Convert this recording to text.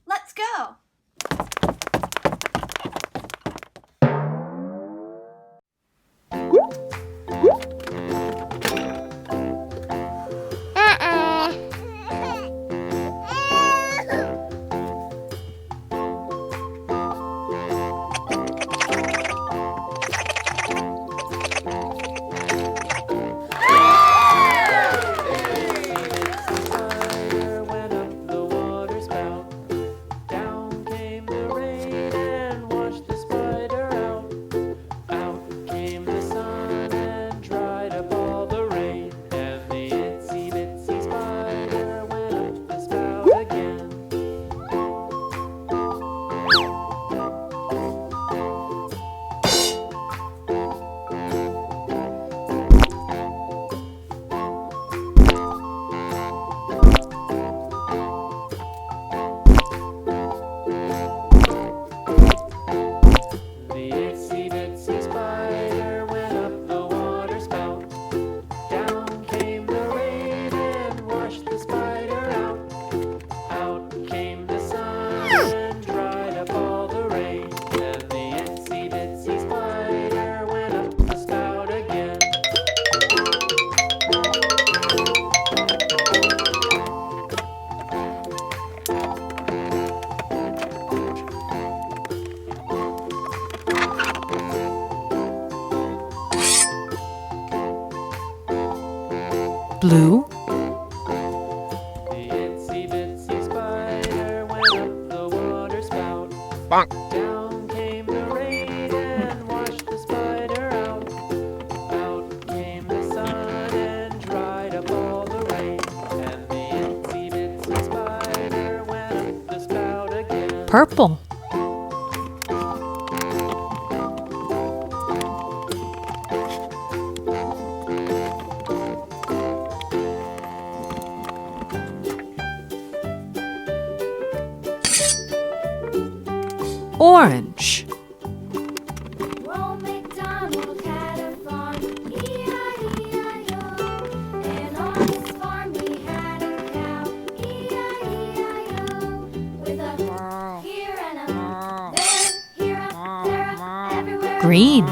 Let's go. Blue, The itsy bitsy spider went up the water spout. Down came the rain and washed the spider out. Out came the sun and dried up all the rain. And the itsy bitsy spider went up the spout again. purple, orange, Old MacDonald had a farm, E-I-E-I-O. And on his farm he had a cow, E-I-E-I-O. With a here and a there, here a, there a, everywhere. green,